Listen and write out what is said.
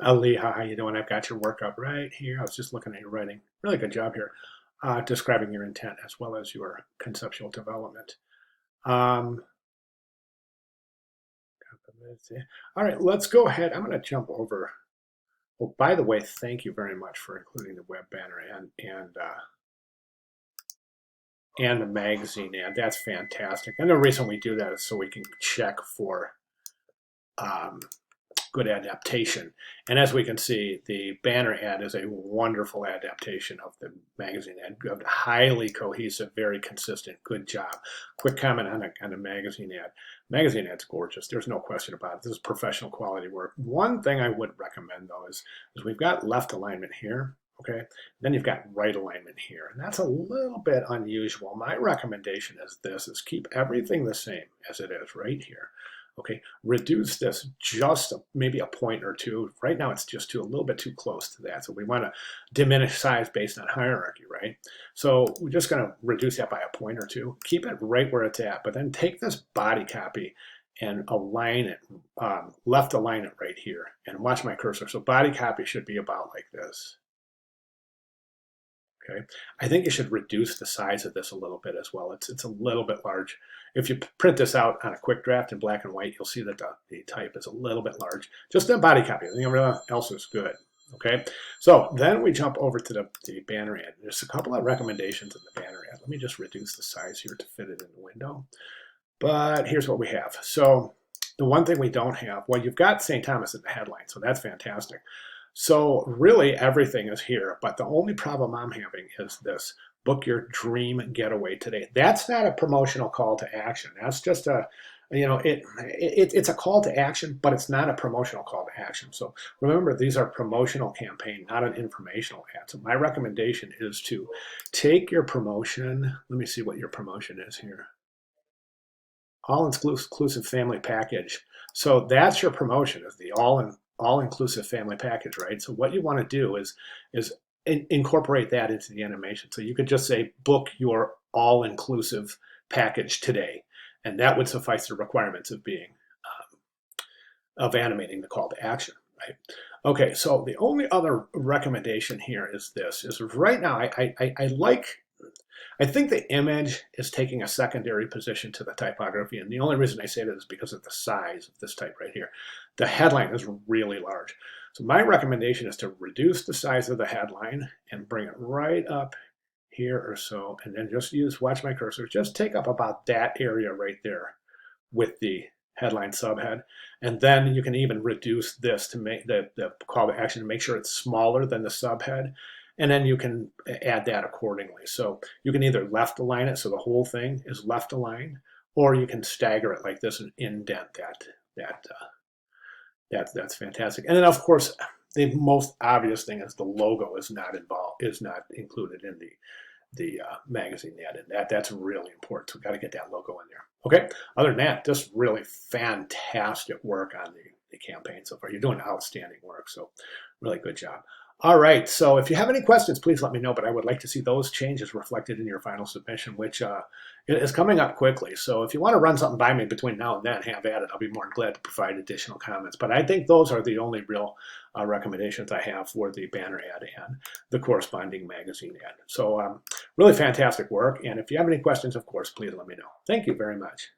Aleigha, how you doing? I've got your work up right here. I was just looking at your writing. Really good job here, describing your intent as well as your conceptual development. Um, all right, let's go ahead. I'm going to jump over. Well, by the way, thank you very much for including the web banner and the magazine ad. That's fantastic. And the reason we do that is so we can check for um, good adaptation. And as we can see, the banner ad is a wonderful adaptation of the magazine ad. Highly cohesive, very consistent. Good job. Quick comment on a magazine ad. Magazine ad's gorgeous. There's no question about it. This is professional quality work. One thing I would recommend though is we've got left alignment here. Okay, then you've got right alignment here, and that's a little bit unusual. My recommendation is this: is keep everything the same as it is right here. Okay, reduce this just maybe a point or two. Right now it's just a little bit too close to that. So we want to diminish size based on hierarchy, right? So we're just going to reduce that by a point or two. Keep it right where it's at, but then take this body copy and align it, left align it right here. And watch my cursor. So body copy should be about like this. Okay, I think you should reduce the size of this a little bit as well. It's a little bit large. If you print this out on a quick draft in black and white, you'll see that the type is a little bit large. Just the body copy. Everything else is good. Okay, so then we jump over to the banner ad. There's a couple of recommendations in the banner ad. Let me just reduce the size here to fit it in the window. But here's what we have. So the one thing we don't have, well, you've got St. Thomas in the headline, so that's fantastic. So really everything is here, but the only problem I'm having is this: book your dream getaway today. That's not a promotional call to action. That's just it's a call to action, but it's not a promotional call to action. So remember, these are promotional campaign, not an informational ad. So my recommendation is to take your promotion. Let me see what your promotion is here. All-inclusive family package. So that's your promotion, is the all-inclusive family package, right? So what you want to do is incorporate that into the animation. So you could just say, book your all-inclusive package today, and that would suffice the requirements of being of animating the call to action, right? Okay, so the only other recommendation here is this: is right now I think the image is taking a secondary position to the typography, and the only reason I say that is because of the size of this type right here. The headline is really large. So my recommendation is to reduce the size of the headline and bring it right up here or so, and then just watch my cursor, just take up about that area right there with the headline subhead. And then you can even reduce this to make the call to action to make sure it's smaller than the subhead. And then you can add that accordingly. So you can either left align it so the whole thing is left aligned, or you can stagger it like this and indent that's fantastic. And then of course the most obvious thing is the logo is not included in the magazine ad, and that's really important. So we've got to get that logo in there. Okay. Other than that, just really fantastic work on the campaign so far. You're doing outstanding work. So really good job. All right, so if you have any questions, please let me know, but I would like to see those changes reflected in your final submission, which is coming up quickly. So if you want to run something by me between now and then, have at it. I'll be more than glad to provide additional comments. But I think those are the only real recommendations I have for the banner ad and the corresponding magazine ad. So really fantastic work, and if you have any questions, of course, please let me know. Thank you very much.